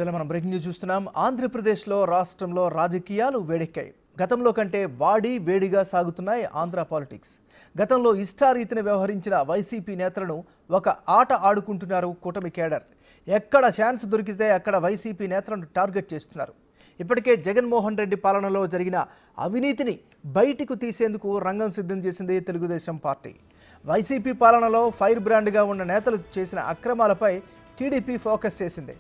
మనం breaking news చూస్తున్నాం. ఆంధ్రప్రదేశ్లో రాష్ట్రంలో రాజకీయాలు వేడెక్కాయి. గతంలో కంటే వాడి వేడిగా సాగుతున్నాయి ఆంధ్ర పాలిటిక్స్. గతంలో ఇష్టారీతిని వ్యవహరించిన వైసీపీ నేతలను ఒక ఆట ఆడుకుంటున్నారు కూటమి కేడర్. ఎక్కడ ఛాన్స్ దొరికితే అక్కడ వైసీపీ నేతలను టార్గెట్ చేస్తున్నారు. ఇప్పటికే జగన్మోహన్ రెడ్డి పాలనలో జరిగిన అవినీతిని బయటకు తీసేందుకు రంగం సిద్ధం చేసింది తెలుగుదేశం పార్టీ. వైసీపీ పాలనలో ఫైర్ బ్రాండ్గా ఉన్న నేతలు చేసిన అక్రమాలపై టీడీపీ ఫోకస్ చేసింది.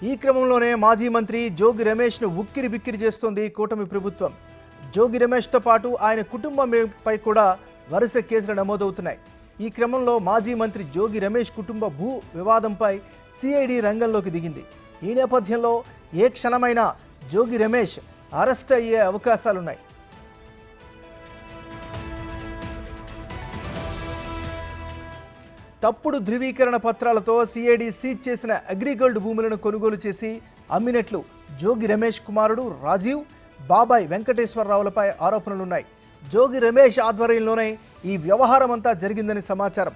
ఈ క్రమంలోనే మాజీ మంత్రి జోగి రమేష్ను ఉక్కిరి బిక్కిరి చేస్తోంది కూటమి ప్రభుత్వం. జోగి రమేష్తో పాటు ఆయన కుటుంబంపై కూడా వరుస కేసులు నమోదవుతున్నాయి. ఈ క్రమంలో మాజీ మంత్రి జోగి రమేష్ కుటుంబ భూ వివాదంపై సిఐడి రంగంలోకి దిగింది. ఈ నేపథ్యంలో ఏ క్షణమైనా జోగి రమేష్ అరెస్ట్ అయ్యే అవకాశాలున్నాయి. తప్పుడు ధృవీకరణ పత్రాలతో సిఐడి సీజ్ చేసిన అగ్రిగోల్డ్ భూములను కొనుగోలు చేసి అమ్మినట్లు జోగి రమేష్ కుమారుడు రాజీవ్, బాబాయ్ వెంకటేశ్వరరావులపై ఆరోపణలున్నాయి. జోగి రమేష్ ఆధ్వర్యంలోనే ఈ వ్యవహారం అంతా జరిగిందని సమాచారం.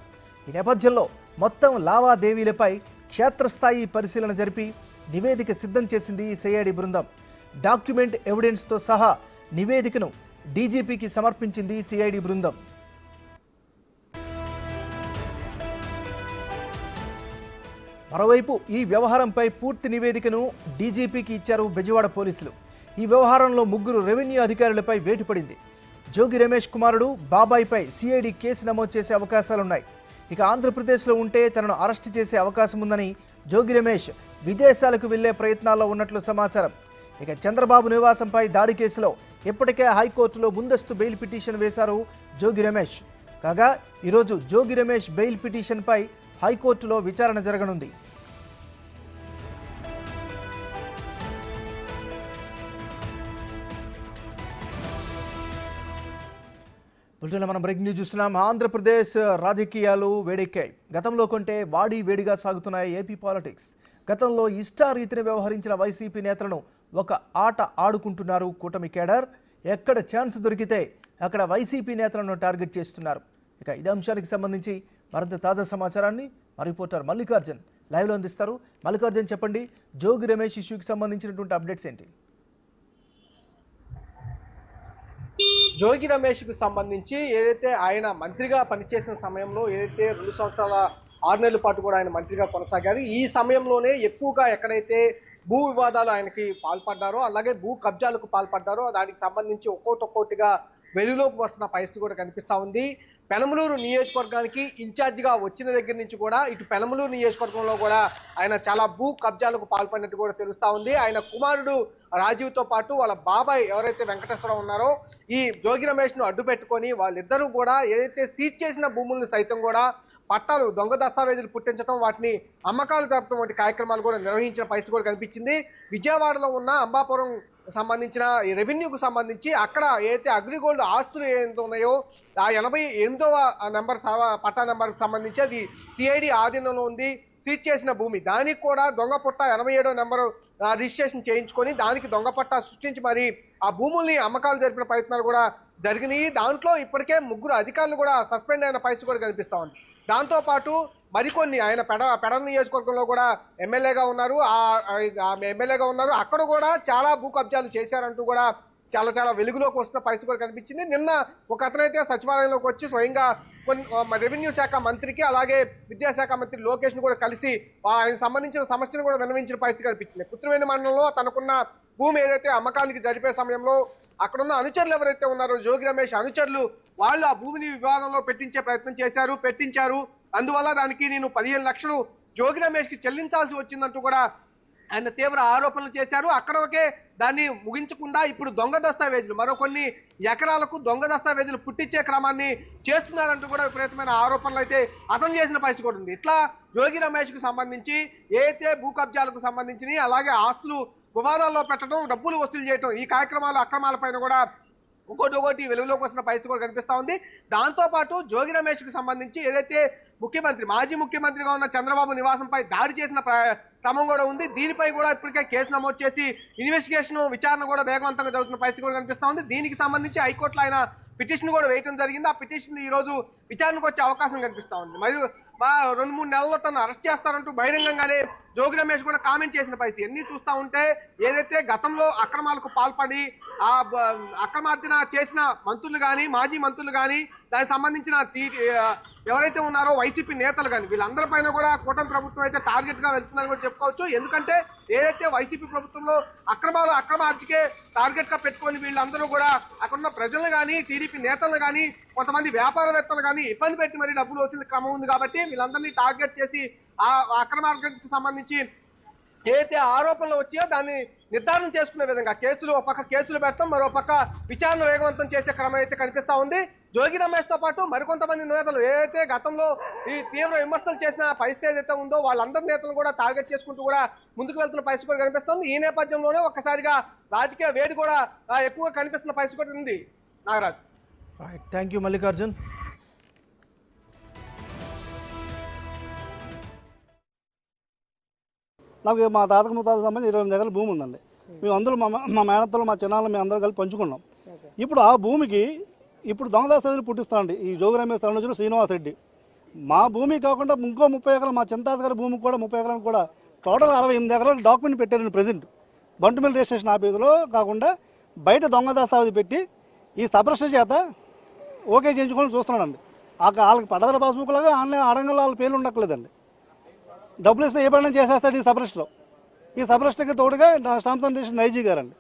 ఈ నేపథ్యంలో మొత్తం లావాదేవీలపై క్షేత్రస్థాయి పరిశీలన జరిపి నివేదిక సిద్ధం చేసింది సిఐడి బృందం. డాక్యుమెంట్ ఎవిడెన్స్తో సహా నివేదికను డీజీపీకి సమర్పించింది సిఐడి బృందం. మరోవైపు ఈ వ్యవహారంపై పూర్తి నివేదికను డీజీపీకి ఇచ్చారు బెజవాడ పోలీసులు. ఈ వ్యవహారంలో 3 రెవెన్యూ అధికారులపై వేటు పడింది. జోగి రమేష్ కుమారుడు బాబాయ్పై సిఐడి కేసు నమోదు చేసే అవకాశాలున్నాయి. ఇక ఆంధ్రప్రదేశ్లో ఉంటే తనను అరెస్టు చేసే అవకాశం ఉందని జోగి రమేష్ విదేశాలకు వెళ్లే ప్రయత్నాల్లో ఉన్నట్లు సమాచారం. ఇక చంద్రబాబు నివాసంపై దాడి కేసులో ఇప్పటికే హైకోర్టులో ముందస్తు బెయిల్ పిటిషన్ వేశారు జోగి రమేష్. కాగా ఈరోజు జోగి రమేష్ బెయిల్ పిటిషన్పై హైకోర్టులో విచారణ జరగనుంది. బులెటిన్లో మనం బ్రేకింగ్ న్యూస్ చూస్తున్నాం. ఆంధ్రప్రదేశ్ రాజకీయాలు వేడెక్కాయి. గతంలో కంటే వాడి వేడిగా సాగుతున్నాయి ఏపీ పాలిటిక్స్. గతంలో ఇష్టారీతిని వ్యవహరించిన వైసీపీ నేతలను ఒక ఆట ఆడుకుంటున్నారు కూటమి కేడర్. ఎక్కడ ఛాన్స్ దొరికితే అక్కడ వైసీపీ నేతలను టార్గెట్ చేస్తున్నారు. ఇక ఇదే అంశానికి సంబంధించి మరింత తాజా సమాచారాన్ని మా రిపోర్టర్ మల్లికార్జున్ లైవ్లో అందిస్తారు. మల్లికార్జున్, చెప్పండి, జోగి రమేష్ ఇష్యూకి సంబంధించినటువంటి అప్డేట్స్ ఏంటి? జోగి రమేష్కు సంబంధించి ఏదైతే ఆయన మంత్రిగా పనిచేసిన సమయంలో ఏదైతే 2 సంవత్సరాల 6 నెలల పాటు కూడా ఆయన మంత్రిగా కొనసాగారు. ఈ సమయంలోనే ఎక్కువగా ఎక్కడైతే భూ వివాదాలు ఆయనకి పాల్పడ్డారో, అలాగే భూ కబ్జాలకు పాల్పడ్డారో దానికి సంబంధించి ఒక్కొక్కటిగా వెలుగులోకి వస్తున్న పరిస్థితి కూడా కనిపిస్తూ ఉంది. పెనమలూరు నియోజకవర్గానికి ఇన్ఛార్జిగా వచ్చిన దగ్గర నుంచి కూడా ఇటు పెనమలూరు నియోజకవర్గంలో కూడా ఆయన చాలా భూ కబ్జాలకు పాల్పడినట్టు కూడా తెలుస్తూ ఉంది. ఆయన కుమారుడు రాజీవ్తో పాటు వాళ్ళ బాబాయ్ ఎవరైతే వెంకటేశ్వరరావు ఉన్నారో ఈ జోగి రమేష్ను అడ్డు పెట్టుకొని వాళ్ళిద్దరూ కూడా ఏదైతే సీజ్ చేసిన భూములను సైతం కూడా పట్టాలు దొంగ దస్తావేజులు పుట్టించడం, వాటిని అమ్మకాలు జరపడం వంటి కార్యక్రమాలు కూడా నిర్వహించిన పరిస్థితి కూడా కనిపించింది. విజయవాడలో ఉన్న అంబాపురం సంబంధించిన ఈ రెవెన్యూకు సంబంధించి అక్కడ ఏదైతే అగ్రిగోల్డ్ ఆస్తులు ఏదైతే ఉన్నాయో ఆ 88వ నెంబర్ పట్టా నెంబర్కి సంబంధించి అది సిఐడి ఆధీనంలో ఉంది. సీజ్ చేసిన భూమి దానికి కూడా దొంగ పట్టా 87వ నెంబరు రిజిస్ట్రేషన్ చేయించుకొని దానికి దొంగ పట్టా సృష్టించి మరి ఆ భూముల్ని అమ్మకాలు జరిపిన ప్రయత్నాలు కూడా జరిగినాయి. దాంట్లో ఇప్పటికే 3 అధికారులు కూడా సస్పెండ్ అయిన పరిస్థితి కూడా కనిపిస్తూ ఉంది. దాంతోపాటు మరికొన్ని ఆయన పెడ నియోజకవర్గంలో కూడా ఎమ్మెల్యేగా ఉన్నారు. అక్కడ కూడా చాలా భూ కబ్జాలు చేశారంటూ కూడా చాలా వెలుగులోకి వస్తున్న పరిస్థితి కూడా కనిపించింది. నిన్న ఒక అతనైతే సచివాలయంలోకి వచ్చి స్వయంగా రెవెన్యూ శాఖ మంత్రికి అలాగే విద్యాశాఖ మంత్రి లోకేష్ను కూడా కలిసి ఆయనకు సంబంధించిన సమస్యను కూడా విన్నవించిన పరిస్థితి కనిపించింది. పుత్రవేణి మండలంలో తనకున్న భూమి ఏదైతే అమ్మకానికి జరిపే సమయంలో అక్కడున్న అనుచరులు ఎవరైతే ఉన్నారో జోగి రమేష్ అనుచరులు వాళ్ళు ఆ భూమిని వివాదంలో పెట్టించారు. అందువల్ల దానికి నేను 15 లక్షలు జోగి రమేష్కి చెల్లించాల్సి వచ్చిందంటూ కూడా ఆయన తీవ్ర ఆరోపణలు చేశారు. అక్కడకే దాన్ని ముగించకుండా ఇప్పుడు దొంగ దస్తావేజులు మరో కొన్ని ఎకరాలకు దొంగ దస్తావేజులు పుట్టించే క్రమాన్ని చేస్తున్నారంటూ కూడా విపరీతమైన ఆరోపణలు అయితే అతను చేసిన పరిస్థితి కూడా ఉంది. ఇట్లా జోగి రమేష్కు సంబంధించి ఏదైతే భూ కబ్జాలకు సంబంధించి అలాగే ఆస్తులు వివాదాల్లో పెట్టడం, డబ్బులు వసూలు చేయడం, ఈ అక్రమాలపైన కూడా ఒకటి వెలుగులోకి వస్తున్న పరిస్థితి కూడా కనిపిస్తూ ఉంది. దాంతోపాటు జోగి రమేష్కు సంబంధించి ఏదైతే మాజీ ముఖ్యమంత్రిగా ఉన్న చంద్రబాబు నివాసంపై దాడి చేసిన క్రమం కూడా ఉంది. దీనిపై కూడా ఇప్పటికే కేసు నమోదు చేసి విచారణ కూడా వేగవంతంగా జరుగుతున్న పరిస్థితి కూడా కనిపిస్తూ ఉంది. దీనికి సంబంధించి హైకోర్టులో ఆయన పిటిషన్ కూడా వేయడం జరిగింది. ఆ పిటిషన్ ఈ రోజు విచారణకు వచ్చే అవకాశం కనిపిస్తా ఉంది. మరియు 2-3 నెలల్లో తను అరెస్ట్ చేస్తారంటూ బహిరంగంగానే జోగి రమేష్ కూడా కామెంట్ చేసిన పరిస్థితి. ఎన్ని చూస్తా ఉంటే ఏదైతే గతంలో అక్రమాలకు పాల్పడి ఆ అక్రమార్జన చేసిన మంత్రులు కానీ, మాజీ మంత్రులు కానీ, దానికి సంబంధించిన ఎవరైతే ఉన్నారో వైసీపీ నేతలు కానీ, వీళ్ళందరిపైన కూడా కూటమి ప్రభుత్వం అయితే టార్గెట్ గా వెళ్తుందని కూడా చెప్పుకోవచ్చు. ఎందుకంటే ఏదైతే వైసీపీ ప్రభుత్వంలో అక్రమార్జికే టార్గెట్ గా పెట్టుకొని వీళ్ళందరూ కూడా అక్కడున్న ప్రజలు కానీ, టీడీపీ నేతలు కానీ, కొంతమంది వ్యాపారవేత్తలు కానీ ఇబ్బంది పెట్టి మరి డబ్బులు వచ్చిన క్రమం ఉంది. కాబట్టి వీళ్ళందరినీ టార్గెట్ చేసి ఆ అక్రమార్జనకు సంబంధించి ఏదైతే ఆరోపణలు వచ్చాయో దాన్ని నిర్ధారణ చేసుకునే విధంగా ఒక పక్క కేసులు పెట్టడం, మరో పక్క విచారణ వేగవంతం చేసే క్రమం అయితే కనిపిస్తా ఉంది. జోగి రమేష్ తో పాటు మరికొంతమంది నేతలు ఏదైతే గతంలో ఈ తీవ్ర విమర్శలు చేసిన పరిస్థితి ఏదైతే ఉందో వాళ్ళందరి నేతలు కూడా టార్గెట్ చేసుకుంటూ కూడా ముందుకు వెళ్తున్న పరిస్థితి కూడా కనిపిస్తుంది. ఈ నేపథ్యంలోనే ఒక్కసారిగా రాజకీయ వేడి కూడా ఎక్కువగా కనిపిస్తున్న పరిస్థితి కూడా ఉంది. నాగరాజ్. Thank you Mallikarjun. నాకు మా తాతకు ముత్తాతకు సంబంధించి 28 ఎకరాల భూమి ఉందండి. మేము అందరూ మా మేనత్తలు మా చిన్నాళ్ళు మేము అందరం కలిసి పంచుకున్నాం. ఇప్పుడు ఆ భూమికి ఇప్పుడు దొంగదాసాలు పుట్టిస్తామండి ఈ జోగి రమేష్ తరుణుజులు శ్రీనివాస్ రెడ్డి. మా భూమి కాకుండా ఇంకో 30 ఎకరాలు మా చింతాత గారి భూమికి కూడా 30 ఎకరాలు కూడా టోటల్ 68 ఎకరాలు డాక్యుమెంట్ పెట్టారండి. ప్రెజెంట్ బంటుమిల్ రిజిస్ట్రేషన్ ఆఫీసులో కాకుండా బయట దొంగదాస్తావది పెట్టి ఈ సబ్రెస్టర్ చేత ఓకే చేయించుకొని చూస్తున్నాడండి. వాళ్ళకి పడదల పాస్బుక్ లాగా ఆన్లైన్ అడంగంలో వాళ్ళ పేర్లు ఉండక్కలేదండి. డబ్బులు ఇస్తే ఏ పని చేసేస్తాడు ఈ సబ్రెస్టర్లో. ఈ సబ్రెస్టర్కి తోడుగా స్టాంప్ అండ్ నైజీ గారండి.